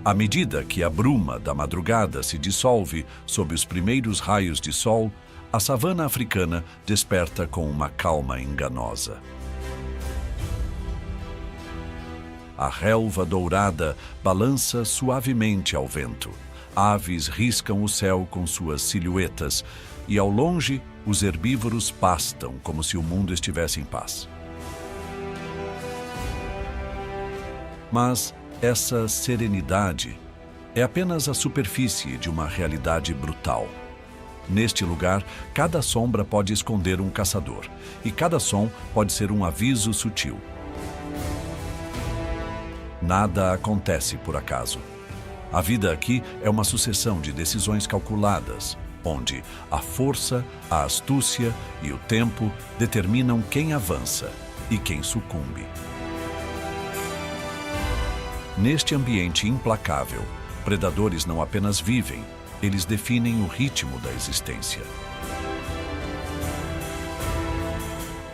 À medida que a bruma da madrugada se dissolve sob os primeiros raios de sol, a savana africana desperta com uma calma enganosa. A relva dourada balança suavemente ao vento. Aves riscam o céu com suas silhuetas e, ao longe, os herbívoros pastam como se o mundo estivesse em paz. Mas essa serenidade é apenas a superfície de uma realidade brutal. Neste lugar, cada sombra pode esconder um caçador, e cada som pode ser um aviso sutil. Nada acontece por acaso. A vida aqui é uma sucessão de decisões calculadas, onde a força, a astúcia e o tempo determinam quem avança e quem sucumbe. Neste ambiente implacável, predadores não apenas vivem, eles definem o ritmo da existência.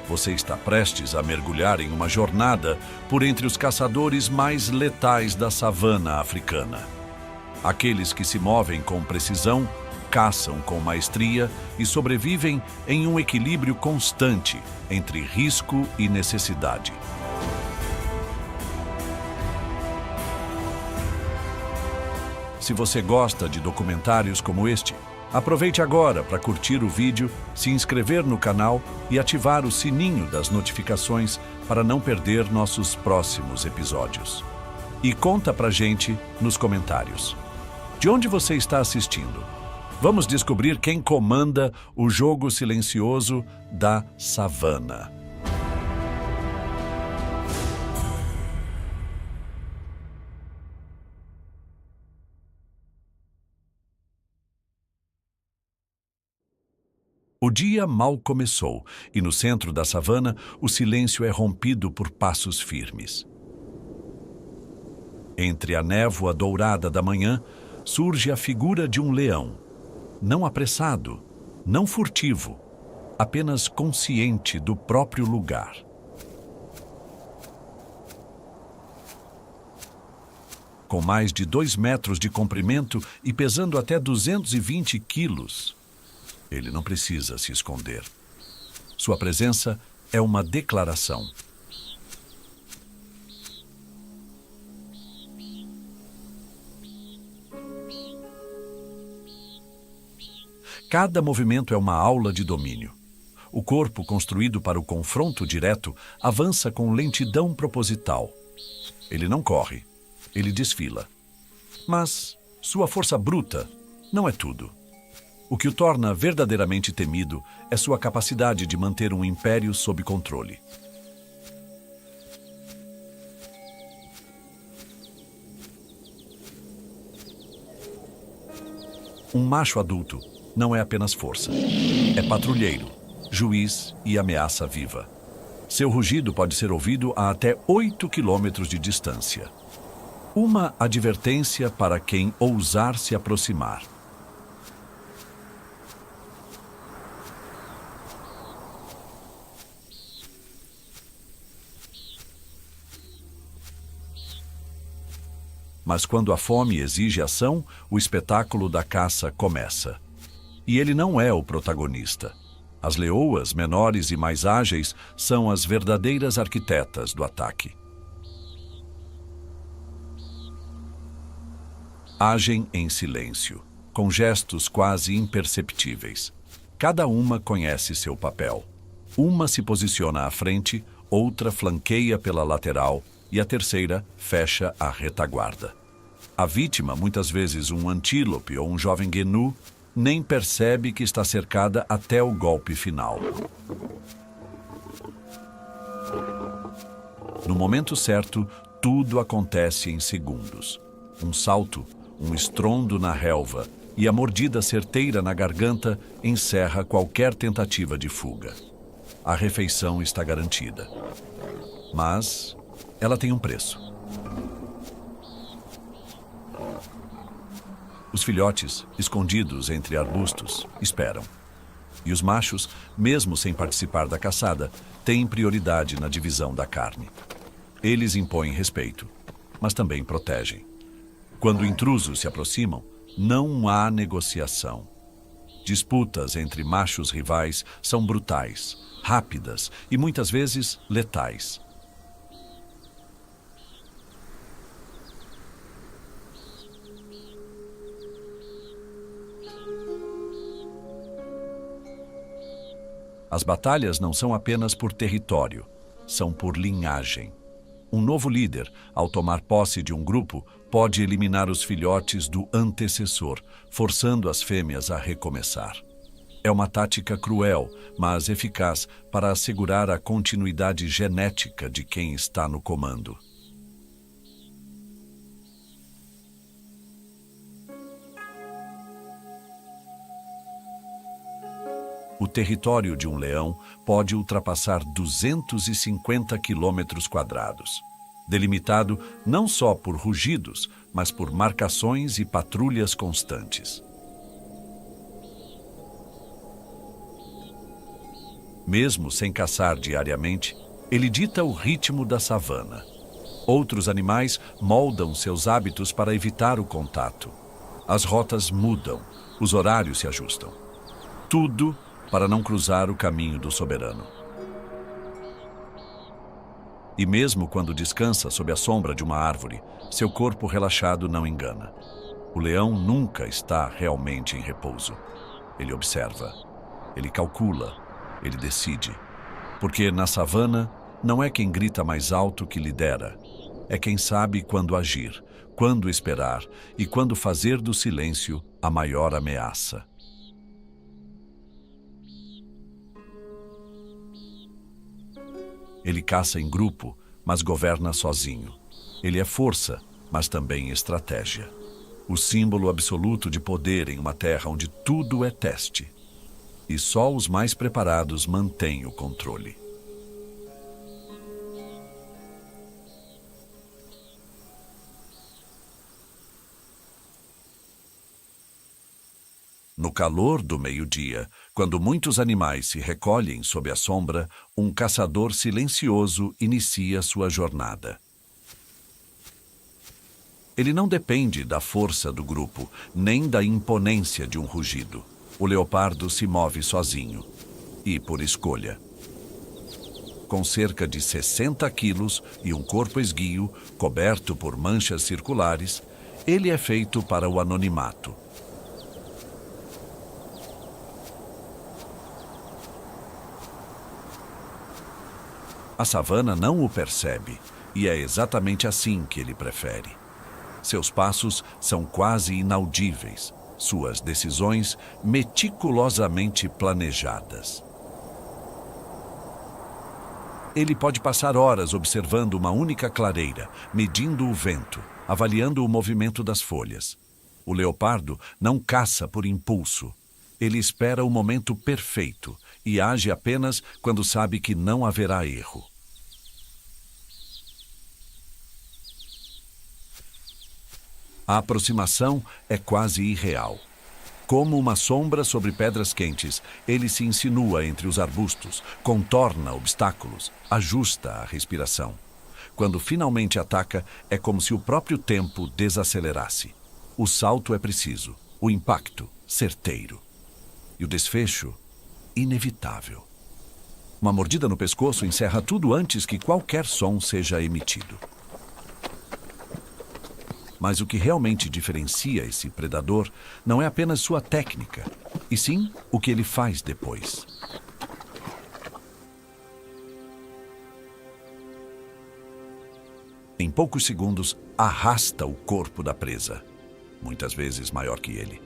Você está prestes a mergulhar em uma jornada por entre os caçadores mais letais da savana africana. Aqueles que se movem com precisão, caçam com maestria e sobrevivem em um equilíbrio constante entre risco e necessidade. Se você gosta de documentários como este, aproveite agora para curtir o vídeo, se inscrever no canal e ativar o sininho das notificações para não perder nossos próximos episódios. E conta pra gente nos comentários. De onde você está assistindo? Vamos descobrir quem comanda o jogo silencioso da savana. O dia mal começou, e no centro da savana, o silêncio é rompido por passos firmes. Entre a névoa dourada da manhã, surge a figura de um leão. Não apressado, não furtivo, apenas consciente do próprio lugar. Com mais de 2 metros de comprimento e pesando até 220 quilos, ele não precisa se esconder. Sua presença é uma declaração. Cada movimento é uma aula de domínio. O corpo, construído para o confronto direto, avança com lentidão proposital. Ele não corre, ele desfila. Mas sua força bruta não é tudo. O que o torna verdadeiramente temido é sua capacidade de manter um império sob controle. Um macho adulto não é apenas força. É patrulheiro, juiz e ameaça viva. Seu rugido pode ser ouvido a até 8 quilômetros de distância. Uma advertência para quem ousar se aproximar. Mas quando a fome exige ação, o espetáculo da caça começa. E ele não é o protagonista. As leoas, menores e mais ágeis, são as verdadeiras arquitetas do ataque. Agem em silêncio, com gestos quase imperceptíveis. Cada uma conhece seu papel. Uma se posiciona à frente, outra flanqueia pela lateral e a terceira fecha a retaguarda. A vítima, muitas vezes um antílope ou um jovem gnu, nem percebe que está cercada até o golpe final. No momento certo, tudo acontece em segundos. Um salto, um estrondo na relva e a mordida certeira na garganta encerra qualquer tentativa de fuga. A refeição está garantida. Mas ela tem um preço. Os filhotes, escondidos entre arbustos, esperam. E os machos, mesmo sem participar da caçada, têm prioridade na divisão da carne. Eles impõem respeito, mas também protegem. Quando intrusos se aproximam, não há negociação. Disputas entre machos rivais são brutais, rápidas e muitas vezes letais. As batalhas não são apenas por território, são por linhagem. Um novo líder, ao tomar posse de um grupo, pode eliminar os filhotes do antecessor, forçando as fêmeas a recomeçar. É uma tática cruel, mas eficaz para assegurar a continuidade genética de quem está no comando. O território de um leão pode ultrapassar 250 quilômetros quadrados, delimitado não só por rugidos, mas por marcações e patrulhas constantes. Mesmo sem caçar diariamente, ele dita o ritmo da savana. Outros animais moldam seus hábitos para evitar o contato. As rotas mudam, os horários se ajustam. Tudo para não cruzar o caminho do soberano. E mesmo quando descansa sob a sombra de uma árvore, seu corpo relaxado não engana. O leão nunca está realmente em repouso. Ele observa, ele calcula, ele decide. Porque na savana não é quem grita mais alto que lidera, é quem sabe quando agir, quando esperar e quando fazer do silêncio a maior ameaça. Ele caça em grupo, mas governa sozinho. Ele é força, mas também estratégia. O símbolo absoluto de poder em uma terra onde tudo é teste. E só os mais preparados mantêm o controle. No calor do meio-dia, quando muitos animais se recolhem sob a sombra, um caçador silencioso inicia sua jornada. Ele não depende da força do grupo, nem da imponência de um rugido. O leopardo se move sozinho, e por escolha. Com cerca de 60 quilos e um corpo esguio, coberto por manchas circulares, ele é feito para o anonimato. A savana não o percebe, e é exatamente assim que ele prefere. Seus passos são quase inaudíveis, suas decisões meticulosamente planejadas. Ele pode passar horas observando uma única clareira, medindo o vento, avaliando o movimento das folhas. O leopardo não caça por impulso. Ele espera o momento perfeito e age apenas quando sabe que não haverá erro. A aproximação é quase irreal. Como uma sombra sobre pedras quentes, ele se insinua entre os arbustos, contorna obstáculos, ajusta a respiração. Quando finalmente ataca, é como se o próprio tempo desacelerasse. O salto é preciso, o impacto certeiro. E o desfecho, inevitável. Uma mordida no pescoço encerra tudo antes que qualquer som seja emitido. Mas o que realmente diferencia esse predador não é apenas sua técnica, e sim o que ele faz depois. Em poucos segundos, arrasta o corpo da presa, muitas vezes maior que ele,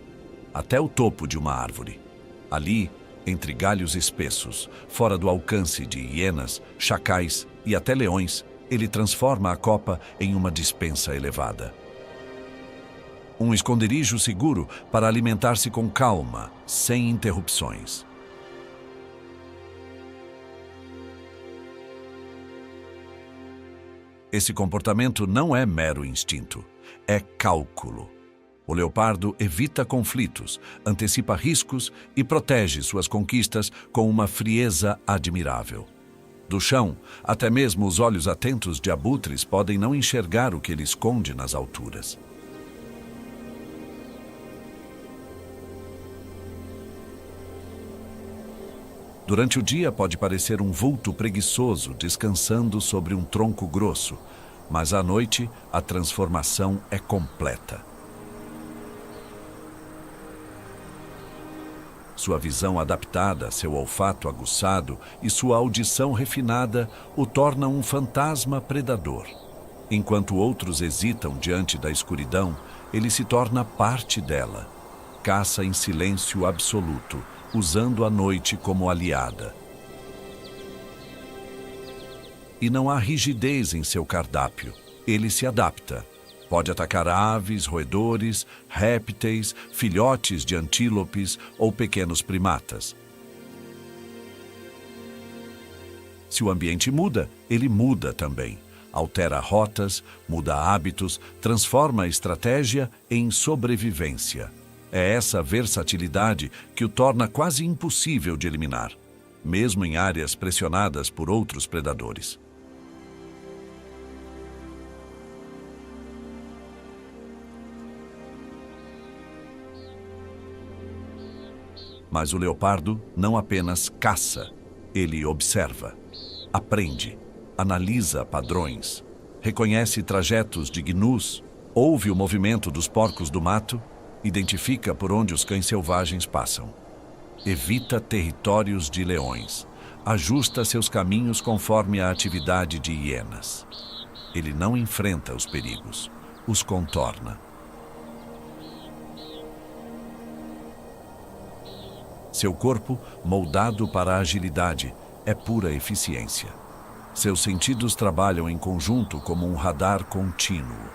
até o topo de uma árvore. Ali, entre galhos espessos, fora do alcance de hienas, chacais e até leões, ele transforma a copa em uma despensa elevada. Um esconderijo seguro para alimentar-se com calma, sem interrupções. Esse comportamento não é mero instinto, é cálculo. O leopardo evita conflitos, antecipa riscos e protege suas conquistas com uma frieza admirável. Do chão, até mesmo os olhos atentos de abutres podem não enxergar o que ele esconde nas alturas. Durante o dia pode parecer um vulto preguiçoso descansando sobre um tronco grosso, mas à noite a transformação é completa. Sua visão adaptada, seu olfato aguçado e sua audição refinada o tornam um fantasma predador. Enquanto outros hesitam diante da escuridão, ele se torna parte dela. Caça em silêncio absoluto, usando a noite como aliada. E não há rigidez em seu cardápio. Ele se adapta. Pode atacar aves, roedores, répteis, filhotes de antílopes ou pequenos primatas. Se o ambiente muda, ele muda também. Altera rotas, muda hábitos, transforma a estratégia em sobrevivência. É essa versatilidade que o torna quase impossível de eliminar, mesmo em áreas pressionadas por outros predadores. Mas o leopardo não apenas caça, ele observa, aprende, analisa padrões, reconhece trajetos de gnus, ouve o movimento dos porcos do mato, identifica por onde os cães selvagens passam. Evita territórios de leões, ajusta seus caminhos conforme a atividade de hienas. Ele não enfrenta os perigos, os contorna. Seu corpo, moldado para a agilidade, é pura eficiência. Seus sentidos trabalham em conjunto como um radar contínuo.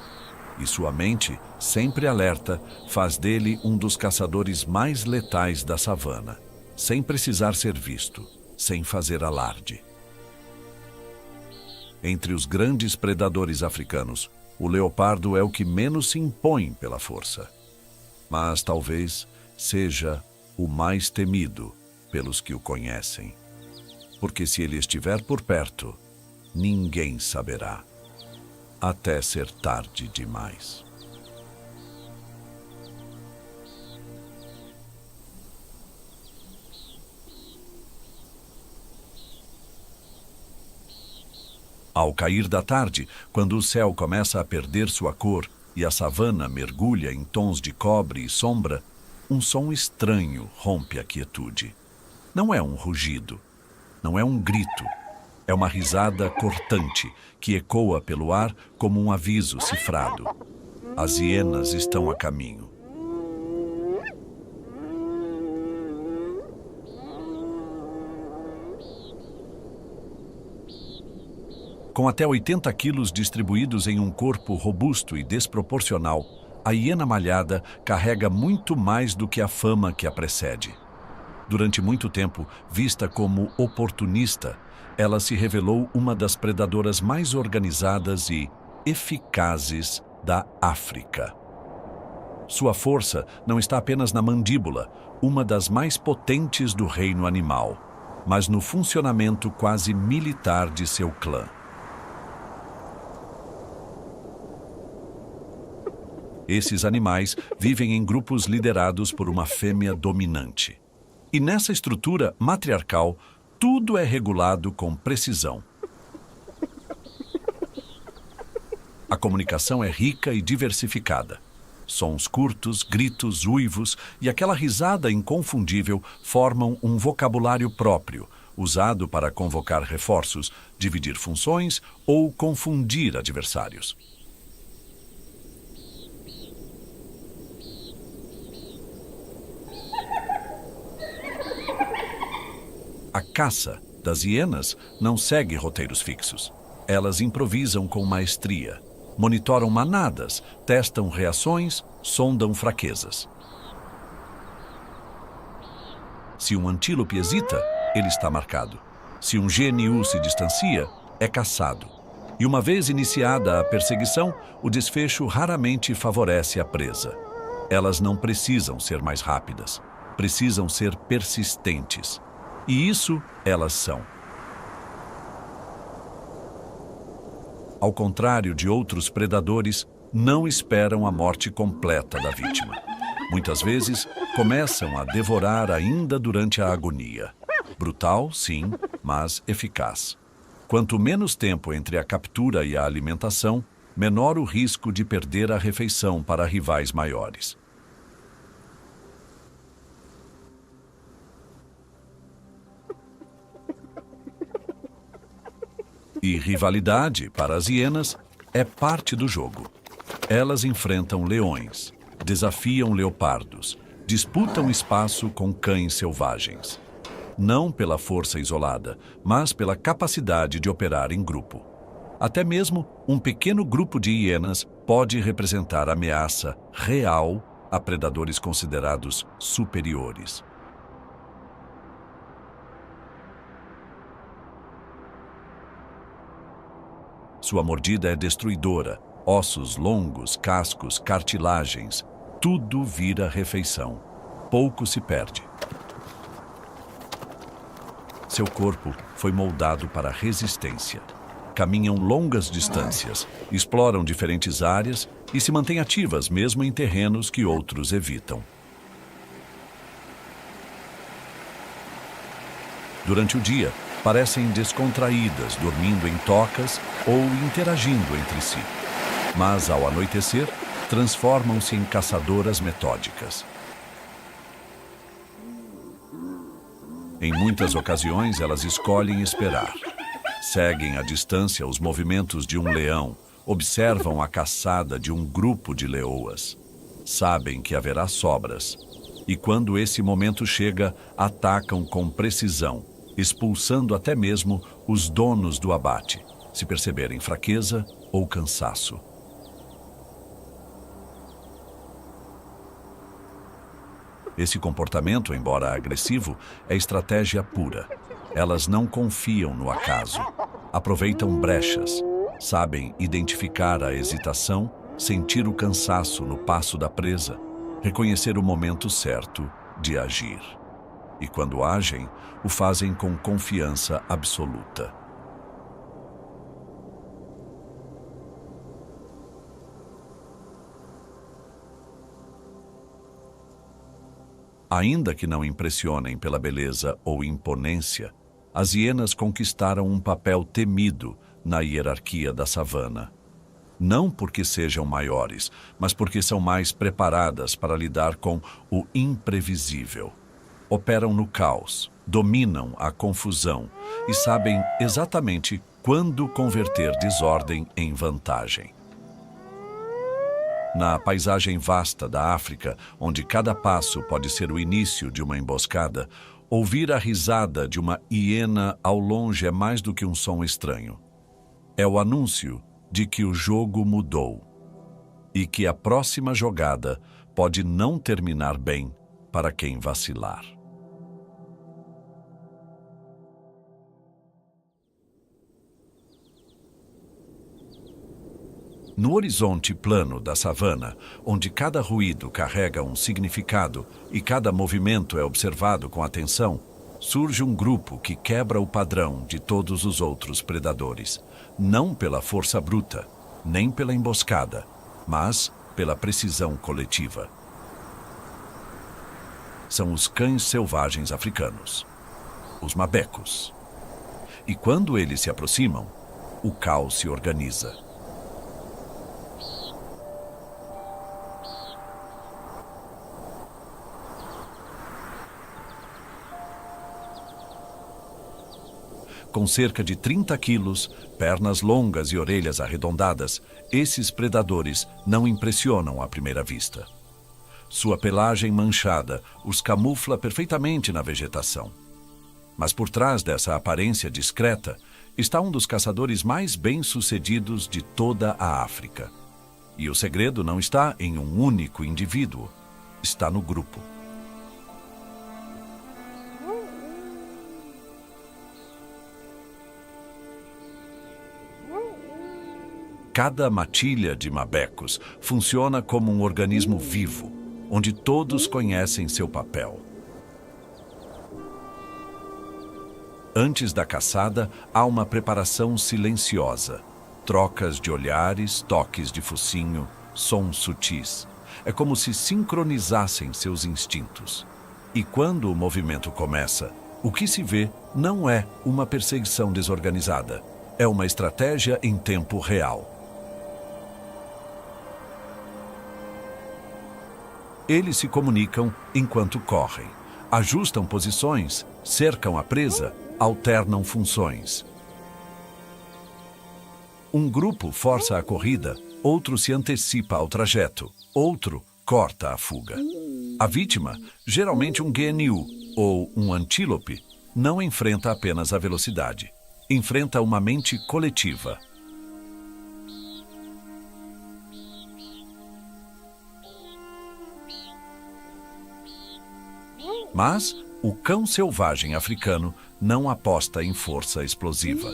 E sua mente, sempre alerta, faz dele um dos caçadores mais letais da savana, sem precisar ser visto, sem fazer alarde. Entre os grandes predadores africanos, o leopardo é o que menos se impõe pela força. Mas talvez seja o mais temido pelos que o conhecem. Porque se ele estiver por perto, ninguém saberá, até ser tarde demais. Ao cair da tarde, quando o céu começa a perder sua cor e a savana mergulha em tons de cobre e sombra, um som estranho rompe a quietude. Não é um rugido, não é um grito, é uma risada cortante que ecoa pelo ar como um aviso cifrado. As hienas estão a caminho. Com até 80 quilos distribuídos em um corpo robusto e desproporcional, a hiena malhada carrega muito mais do que a fama que a precede. Durante muito tempo, vista como oportunista, ela se revelou uma das predadoras mais organizadas e eficazes da África. Sua força não está apenas na mandíbula, uma das mais potentes do reino animal, mas no funcionamento quase militar de seu clã. Esses animais vivem em grupos liderados por uma fêmea dominante. E nessa estrutura matriarcal, tudo é regulado com precisão. A comunicação é rica e diversificada. Sons curtos, gritos, uivos e aquela risada inconfundível formam um vocabulário próprio, usado para convocar reforços, dividir funções ou confundir adversários. A caça das hienas não segue roteiros fixos. Elas improvisam com maestria, monitoram manadas, testam reações, sondam fraquezas. Se um antílope hesita, ele está marcado. Se um GNU se distancia, é caçado. E uma vez iniciada a perseguição, o desfecho raramente favorece a presa. Elas não precisam ser mais rápidas, precisam ser persistentes. E isso elas são. Ao contrário de outros predadores, não esperam a morte completa da vítima. Muitas vezes, começam a devorar ainda durante a agonia. Brutal, sim, mas eficaz. Quanto menos tempo entre a captura e a alimentação, menor o risco de perder a refeição para rivais maiores. E rivalidade, para as hienas, é parte do jogo. Elas enfrentam leões, desafiam leopardos, disputam espaço com cães selvagens. Não pela força isolada, mas pela capacidade de operar em grupo. Até mesmo um pequeno grupo de hienas pode representar ameaça real a predadores considerados superiores. Sua mordida é destruidora. Ossos longos, cascos, cartilagens, tudo vira refeição. Pouco se perde. Seu corpo foi moldado para a resistência. Caminham longas distâncias, exploram diferentes áreas e se mantêm ativas mesmo em terrenos que outros evitam. Durante o dia, parecem descontraídas, dormindo em tocas ou interagindo entre si. Mas, ao anoitecer, transformam-se em caçadoras metódicas. Em muitas ocasiões, elas escolhem esperar. Seguem à distância os movimentos de um leão, observam a caçada de um grupo de leoas. Sabem que haverá sobras. E quando esse momento chega, atacam com precisão, expulsando até mesmo os donos do abate, se perceberem fraqueza ou cansaço. Esse comportamento, embora agressivo, é estratégia pura. Elas não confiam no acaso, aproveitam brechas, sabem identificar a hesitação, sentir o cansaço no passo da presa, reconhecer o momento certo de agir. E quando agem, o fazem com confiança absoluta. Ainda que não impressionem pela beleza ou imponência, as hienas conquistaram um papel temido na hierarquia da savana. Não porque sejam maiores, mas porque são mais preparadas para lidar com o imprevisível. Operam no caos, dominam a confusão e sabem exatamente quando converter desordem em vantagem. Na paisagem vasta da África, onde cada passo pode ser o início de uma emboscada, ouvir a risada de uma hiena ao longe é mais do que um som estranho. É o anúncio de que o jogo mudou e que a próxima jogada pode não terminar bem para quem vacilar. No horizonte plano da savana, onde cada ruído carrega um significado e cada movimento é observado com atenção, surge um grupo que quebra o padrão de todos os outros predadores, não pela força bruta, nem pela emboscada, mas pela precisão coletiva. São os cães selvagens africanos, os mabecos. E quando eles se aproximam, o caos se organiza. Com cerca de 30 quilos, pernas longas e orelhas arredondadas, esses predadores não impressionam à primeira vista. Sua pelagem manchada os camufla perfeitamente na vegetação. Mas por trás dessa aparência discreta está um dos caçadores mais bem-sucedidos de toda a África. E o segredo não está em um único indivíduo, está no grupo. Cada matilha de mabecos funciona como um organismo vivo, onde todos conhecem seu papel. Antes da caçada, há uma preparação silenciosa. Trocas de olhares, toques de focinho, sons sutis. É como se sincronizassem seus instintos. E quando o movimento começa, O que se vê não é uma perseguição desorganizada, é uma estratégia em tempo real. Eles se comunicam enquanto correm, ajustam posições, cercam a presa, alternam funções. Um grupo força a corrida, outro se antecipa ao trajeto, outro corta a fuga. A vítima, geralmente um GNU ou um antílope, não enfrenta apenas a velocidade, enfrenta uma mente coletiva. Mas o cão selvagem africano não aposta em força explosiva.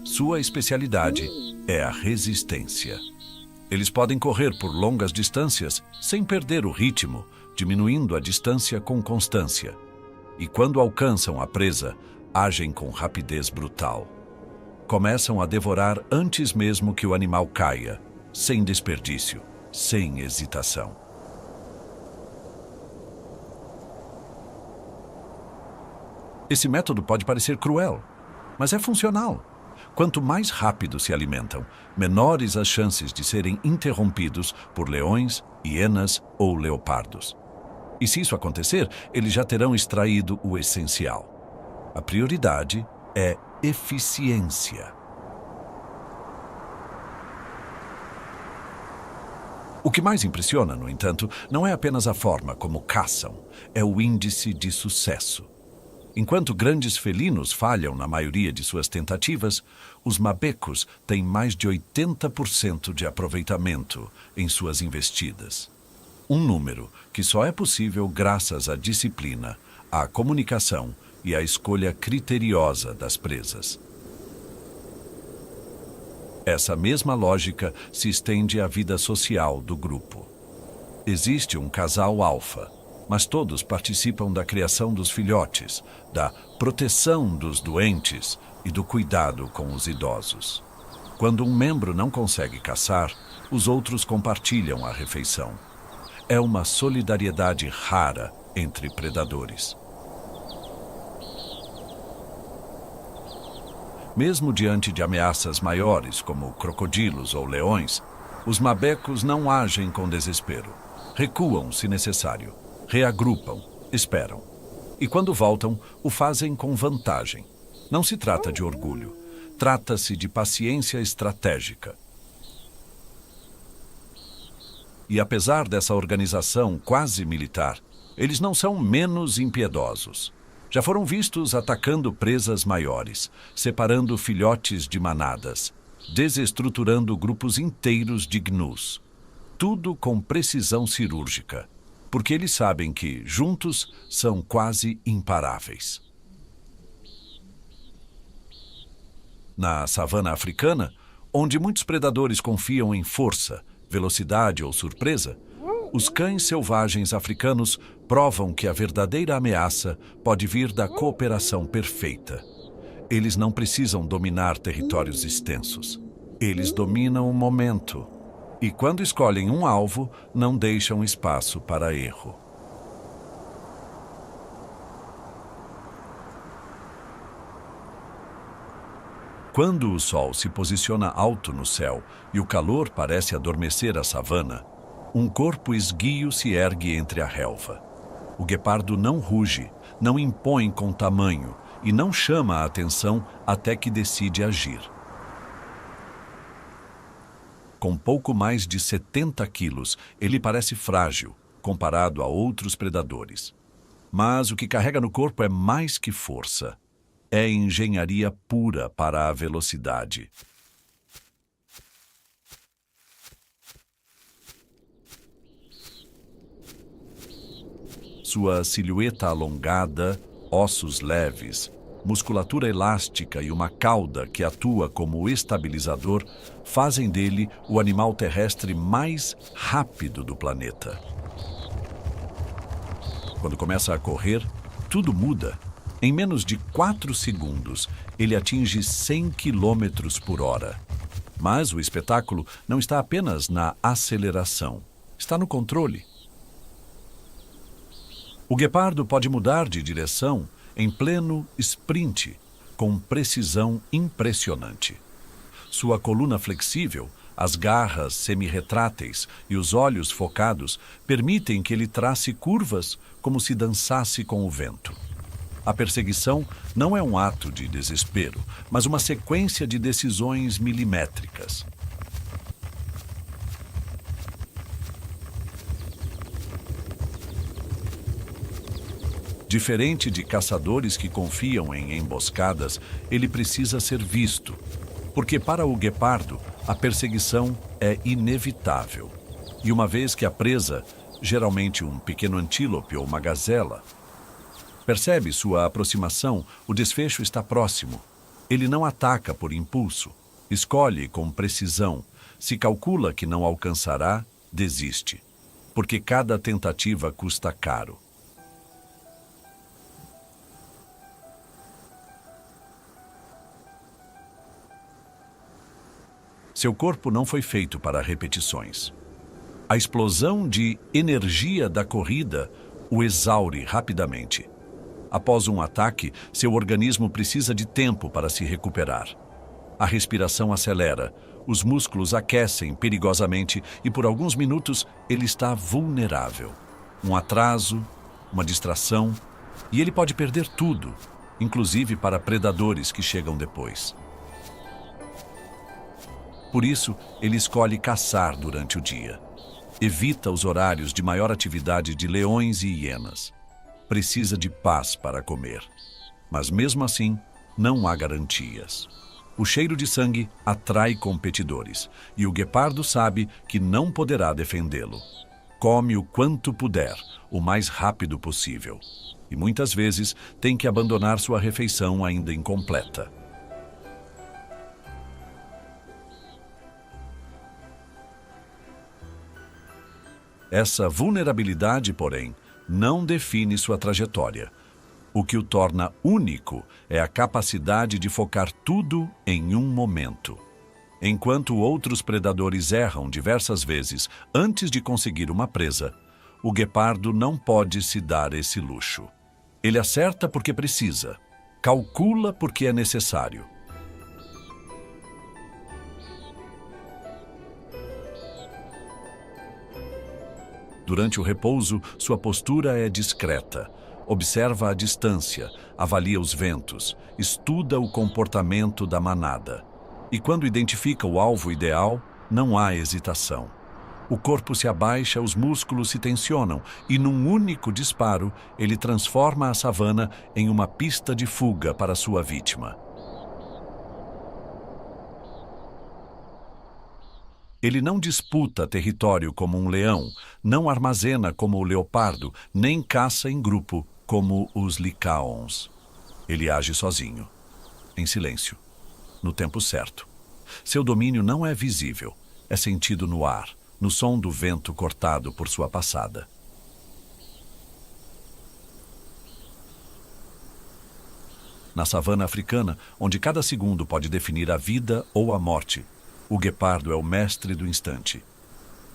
Sua especialidade é a resistência. Eles podem correr por longas distâncias sem perder o ritmo, diminuindo a distância com constância. E quando alcançam a presa, agem com rapidez brutal. Começam a devorar antes mesmo que o animal caia, sem desperdício, sem hesitação. Esse método pode parecer cruel, mas é funcional. Quanto mais rápido se alimentam, menores as chances de serem interrompidos por leões, hienas ou leopardos. E se isso acontecer, eles já terão extraído o essencial. A prioridade é eficiência. O que mais impressiona, no entanto, não é apenas a forma como caçam, é o índice de sucesso. Enquanto grandes felinos falham na maioria de suas tentativas, os mabecos têm mais de 80% de aproveitamento em suas investidas. Um número que só é possível graças à disciplina, à comunicação e à escolha criteriosa das presas. Essa mesma lógica se estende à vida social do grupo. Existe um casal alfa, mas todos participam da criação dos filhotes, da proteção dos doentes e do cuidado com os idosos. Quando um membro não consegue caçar, os outros compartilham a refeição. É uma solidariedade rara entre predadores. Mesmo diante de ameaças maiores, como crocodilos ou leões, os mabecos não agem com desespero. Recuam se necessário. Reagrupam, esperam. E quando voltam, o fazem com vantagem. Não se trata de orgulho. Trata-se de paciência estratégica. E apesar dessa organização quase militar, eles não são menos impiedosos. Já foram vistos atacando presas maiores, separando filhotes de manadas, desestruturando grupos inteiros de gnus. Tudo com precisão cirúrgica. Porque eles sabem que, juntos, são quase imparáveis. Na savana africana, onde muitos predadores confiam em força, velocidade ou surpresa, os cães selvagens africanos provam que a verdadeira ameaça pode vir da cooperação perfeita. Eles não precisam dominar territórios extensos. Eles dominam o momento. E quando escolhem um alvo, não deixam espaço para erro. Quando o sol se posiciona alto no céu e o calor parece adormecer a savana, um corpo esguio se ergue entre a relva. O guepardo não ruge, não impõe com tamanho e não chama a atenção até que decide agir. Com pouco mais de 70 quilos, ele parece frágil, comparado a outros predadores. Mas o que carrega no corpo é mais que força. É engenharia pura para a velocidade. Sua silhueta alongada, ossos leves, musculatura elástica e uma cauda que atua como estabilizador fazem dele o animal terrestre mais rápido do planeta. Quando começa a correr, tudo muda. Em menos de 4 segundos, ele atinge 100 km por hora. Mas o espetáculo não está apenas na aceleração, está no controle. O guepardo pode mudar de direção em pleno sprint, com precisão impressionante. Sua coluna flexível, as garras semi-retráteis e os olhos focados permitem que ele trace curvas como se dançasse com o vento. A perseguição não é um ato de desespero, mas uma sequência de decisões milimétricas. Diferente de caçadores que confiam em emboscadas, ele precisa ser visto, porque para o guepardo, a perseguição é inevitável. E uma vez que a presa, geralmente um pequeno antílope ou uma gazela, percebe sua aproximação, o desfecho está próximo. Ele não ataca por impulso, escolhe com precisão. Se calcula que não alcançará, desiste, porque cada tentativa custa caro. Seu corpo não foi feito para repetições. A explosão de energia da corrida o exaure rapidamente. Após um ataque, seu organismo precisa de tempo para se recuperar. A respiração acelera, os músculos aquecem perigosamente e por alguns minutos ele está vulnerável. Um atraso, uma distração, e ele pode perder tudo, inclusive para predadores que chegam depois. Por isso, ele escolhe caçar durante o dia. Evita os horários de maior atividade de leões e hienas. Precisa de paz para comer. Mas mesmo assim, não há garantias. O cheiro de sangue atrai competidores, e o guepardo sabe que não poderá defendê-lo. Come o quanto puder, o mais rápido possível. E muitas vezes tem que abandonar sua refeição ainda incompleta. Essa vulnerabilidade, porém, não define sua trajetória. O que o torna único é a capacidade de focar tudo em um momento. Enquanto outros predadores erram diversas vezes antes de conseguir uma presa, o guepardo não pode se dar esse luxo. Ele acerta porque precisa, calcula porque é necessário. Durante o repouso, sua postura é discreta. Observa a distância, avalia os ventos, estuda o comportamento da manada. E quando identifica o alvo ideal, não há hesitação. O corpo se abaixa, os músculos se tensionam e, num único disparo, ele transforma a savana em uma pista de fuga para sua vítima. Ele não disputa território como um leão, não armazena como o leopardo, nem caça em grupo como os licaons. Ele age sozinho, em silêncio, no tempo certo. Seu domínio não é visível, é sentido no ar, no som do vento cortado por sua passada. Na savana africana, onde cada segundo pode definir a vida ou a morte, o guepardo é o mestre do instante.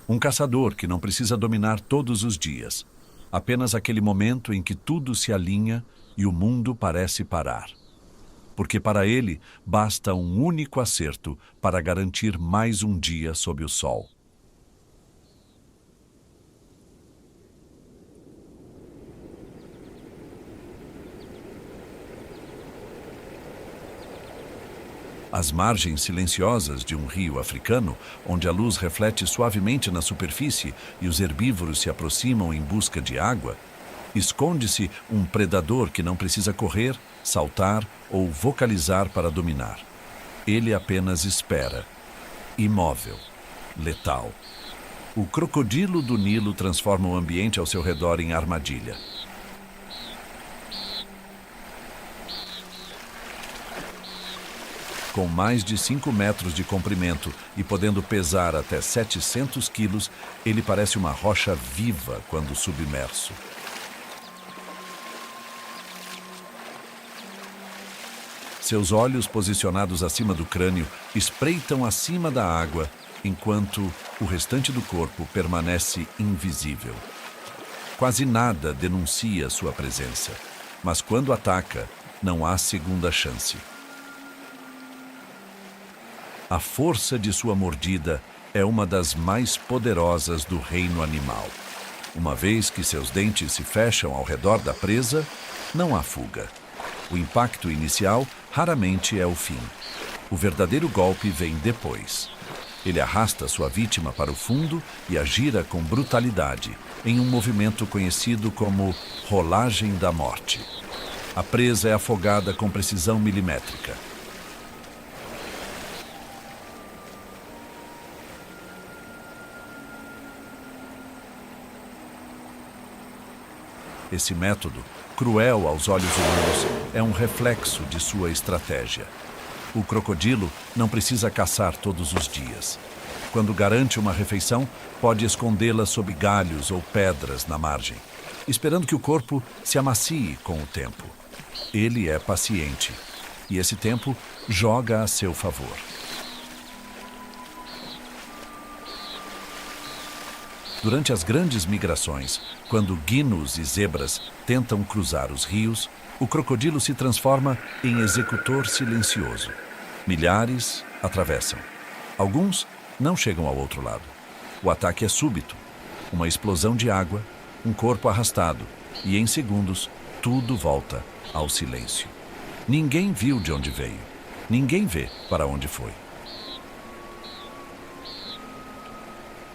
Um caçador que não precisa dominar todos os dias. Apenas aquele momento em que tudo se alinha e o mundo parece parar. Porque para ele basta um único acerto para garantir mais um dia sob o sol. As margens silenciosas de um rio africano, onde a luz reflete suavemente na superfície e os herbívoros se aproximam em busca de água, esconde-se um predador que não precisa correr, saltar ou vocalizar para dominar. Ele apenas espera, imóvel, letal. O crocodilo do Nilo transforma o ambiente ao seu redor em armadilha. Com mais de 5 metros de comprimento e podendo pesar até 700 quilos, ele parece uma rocha viva quando submerso. Seus olhos, posicionados acima do crânio, espreitam acima da água, enquanto o restante do corpo permanece invisível. Quase nada denuncia sua presença. mas quando ataca, não há segunda chance. A força de sua mordida é uma das mais poderosas do reino animal. Uma vez que seus dentes se fecham ao redor da presa, não há fuga. O impacto inicial raramente é o fim. O verdadeiro golpe vem depois. Ele arrasta sua vítima para o fundo e a gira com brutalidade, em um movimento conhecido como rolagem da morte. A presa é afogada com precisão milimétrica. Esse método, cruel aos olhos humanos, é um reflexo de sua estratégia. O crocodilo não precisa caçar todos os dias. Quando garante uma refeição, pode escondê-la sob galhos ou pedras na margem, esperando que o corpo se amacie com o tempo. Ele é paciente, e esse tempo joga a seu favor. Durante as grandes migrações, quando guinos e zebras tentam cruzar os rios, o crocodilo se transforma em executor silencioso. Milhares atravessam. Alguns não chegam ao outro lado. O ataque é súbito. Uma explosão de água, um corpo arrastado, e em segundos, tudo volta ao silêncio. Ninguém viu de onde veio. Ninguém vê para onde foi.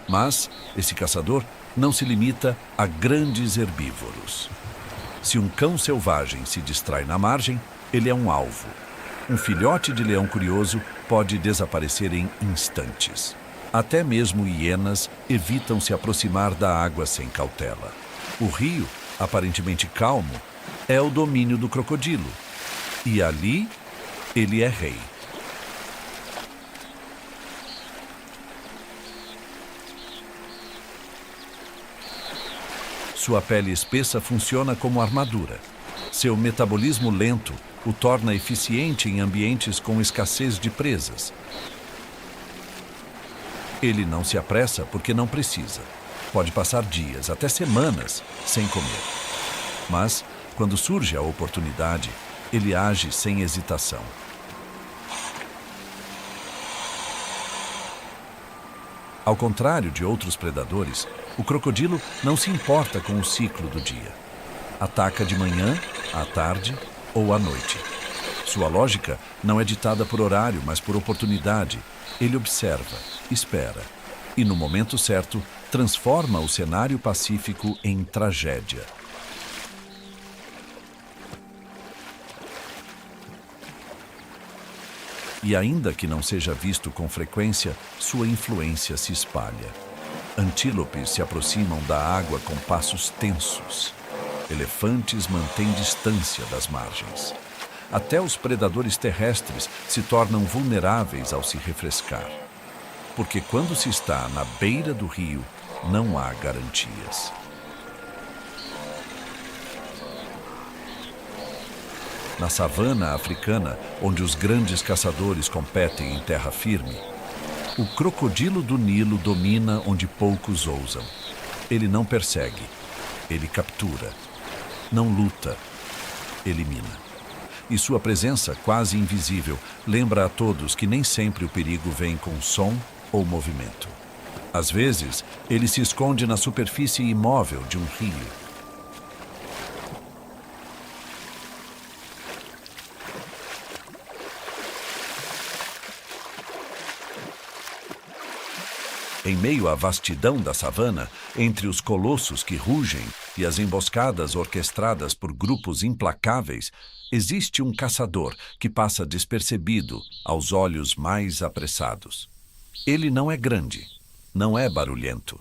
Mas esse caçador não se limita a grandes herbívoros. Se um cão selvagem se distrai na margem, ele é um alvo. Um filhote de leão curioso pode desaparecer em instantes. Até mesmo hienas evitam se aproximar da água sem cautela. O rio, aparentemente calmo, é o domínio do crocodilo. E ali, ele é rei. Sua pele espessa funciona como armadura. Seu metabolismo lento o torna eficiente em ambientes com escassez de presas. Ele não se apressa porque não precisa. Pode passar dias, até semanas, sem comer. Mas, quando surge a oportunidade, ele age sem hesitação. Ao contrário de outros predadores, o crocodilo não se importa com o ciclo do dia. Ataca de manhã, à tarde ou à noite. Sua lógica não é ditada por horário, mas por oportunidade. Ele observa, espera e, no momento certo, transforma o cenário pacífico em tragédia. E ainda que não seja visto com frequência, sua influência se espalha. Antílopes se aproximam da água com passos tensos. Elefantes mantêm distância das margens. Até os predadores terrestres se tornam vulneráveis ao se refrescar. Porque quando se está na beira do rio, não há garantias. Na savana africana, onde os grandes caçadores competem em terra firme, o crocodilo do Nilo domina onde poucos ousam. Ele não persegue, ele captura. Não luta, elimina. E sua presença, quase invisível, lembra a todos que nem sempre o perigo vem com som ou movimento. Às vezes, ele se esconde na superfície imóvel de um rio. Em meio à vastidão da savana, entre os colossos que rugem e as emboscadas orquestradas por grupos implacáveis, existe um caçador que passa despercebido aos olhos mais apressados. Ele não é grande, não é barulhento,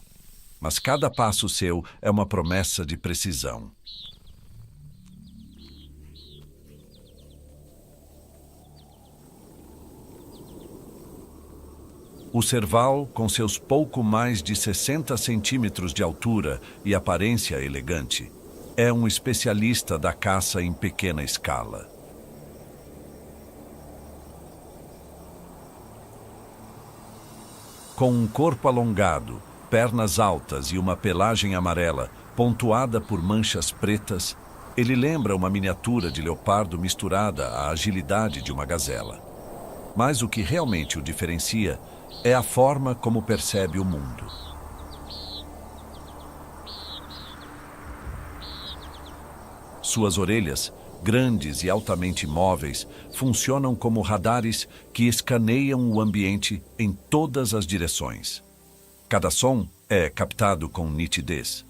mas cada passo seu é uma promessa de precisão. O serval, com seus pouco mais de 60 centímetros de altura e aparência elegante, é um especialista da caça em pequena escala. Com um corpo alongado, pernas altas e uma pelagem amarela, pontuada por manchas pretas, Ele lembra uma miniatura de leopardo misturada à agilidade de uma gazela. Mas o que realmente o diferencia é a forma como percebe o mundo. Suas orelhas, grandes e altamente móveis, funcionam como radares que escaneiam o ambiente em todas as direções. Cada som é captado com nitidez.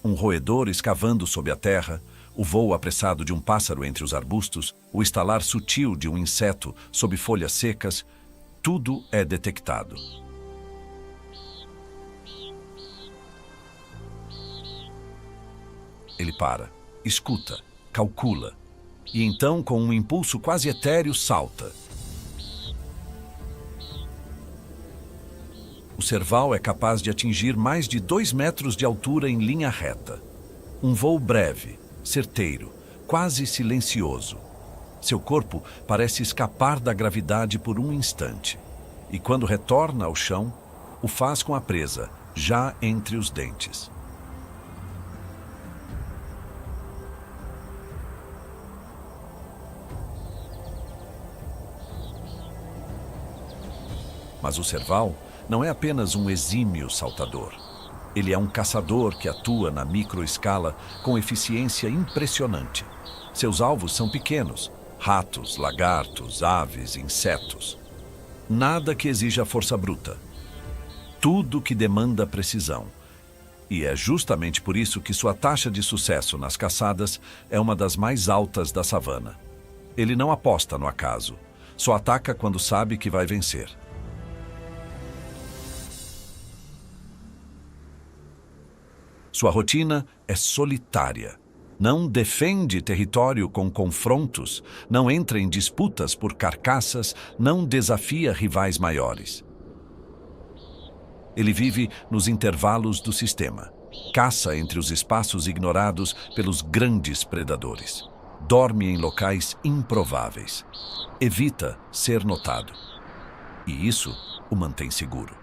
Um roedor escavando sob a terra, o voo apressado de um pássaro entre os arbustos, o estalar sutil de um inseto sob folhas secas, tudo é detectado. Ele para, escuta, calcula, e então, com um impulso quase etéreo, salta. O Serval é capaz de atingir mais de 2 metros de altura em linha reta. Um voo breve, certeiro, quase silencioso. Seu corpo parece escapar da gravidade por um instante. E quando retorna ao chão, o faz com a presa, já entre os dentes. Mas o Serval não é apenas um exímio saltador. Ele é um caçador que atua na microescala com eficiência impressionante. Seus alvos são pequenos: ratos, lagartos, aves, insetos. Nada que exija força bruta. Tudo que demanda precisão. E é justamente por isso que sua taxa de sucesso nas caçadas é uma das mais altas da savana. Ele não aposta no acaso. Só ataca quando sabe que vai vencer. Sua rotina é solitária. Não defende território com confrontos, não entra em disputas por carcaças, não desafia rivais maiores. Ele vive nos intervalos do sistema. Caça entre os espaços ignorados pelos grandes predadores. Dorme em locais improváveis. Evita ser notado. E isso o mantém seguro.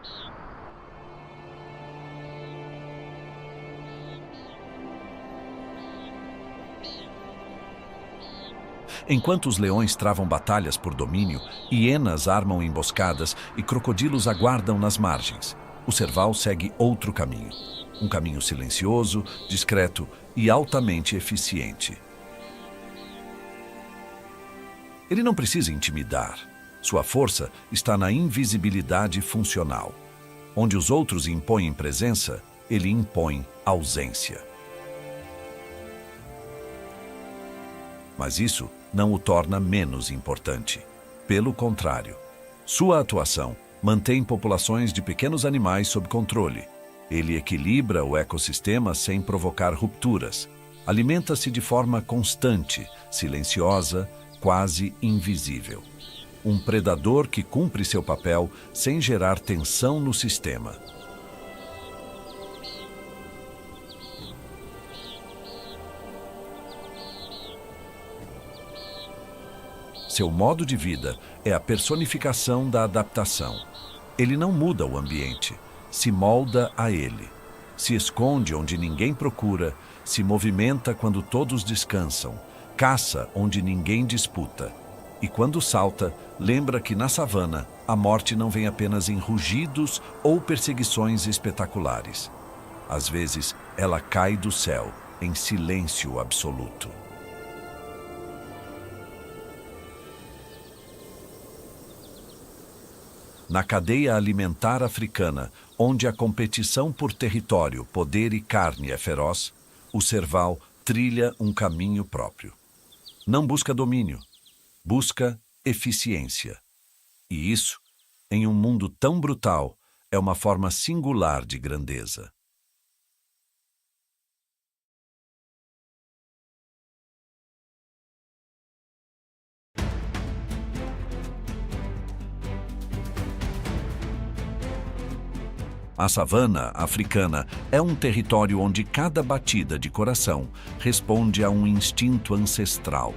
Enquanto os leões travam batalhas por domínio, hienas armam emboscadas e crocodilos aguardam nas margens, o Serval segue outro caminho. Um caminho silencioso, discreto e altamente eficiente. Ele não precisa intimidar. Sua força está na invisibilidade funcional. Onde os outros impõem presença, ele impõe ausência. Mas isso não o torna menos importante. Pelo contrário, sua atuação mantém populações de pequenos animais sob controle. Ele equilibra o ecossistema sem provocar rupturas. Alimenta-se de forma constante, silenciosa, quase invisível. Um predador que cumpre seu papel sem gerar tensão no sistema. Seu modo de vida é a personificação da adaptação. Ele não muda o ambiente, se molda a ele. Se esconde onde ninguém procura, se movimenta quando todos descansam, caça onde ninguém disputa. E quando salta, lembra que na savana, a morte não vem apenas em rugidos ou perseguições espetaculares. Às vezes, ela cai do céu, em silêncio absoluto. Na cadeia alimentar africana, onde a competição por território, poder e carne é feroz, o Serval trilha um caminho próprio. Não busca domínio, busca eficiência. E isso, em um mundo tão brutal, é uma forma singular de grandeza. A savana africana é um território onde cada batida de coração responde a um instinto ancestral.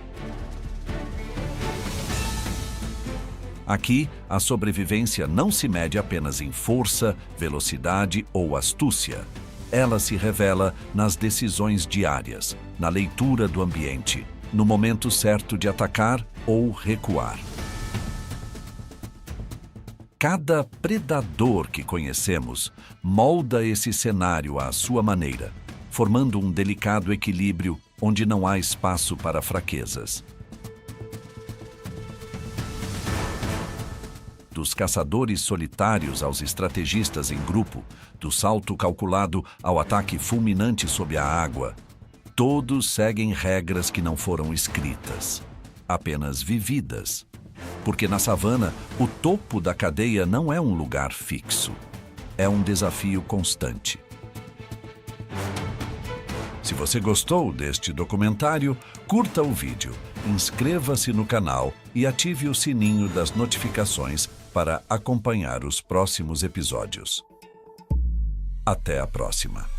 Aqui, a sobrevivência não se mede apenas em força, velocidade ou astúcia. Ela se revela nas decisões diárias, na leitura do ambiente, no momento certo de atacar ou recuar. Cada predador que conhecemos molda esse cenário à sua maneira, formando um delicado equilíbrio onde não há espaço para fraquezas. Dos caçadores solitários aos estrategistas em grupo, do salto calculado ao ataque fulminante sob a água, todos seguem regras que não foram escritas, apenas vividas. Porque na savana, o topo da cadeia não é um lugar fixo, é um desafio constante. Se você gostou deste documentário, curta o vídeo, inscreva-se no canal e ative o sininho das notificações para acompanhar os próximos episódios. Até a próxima!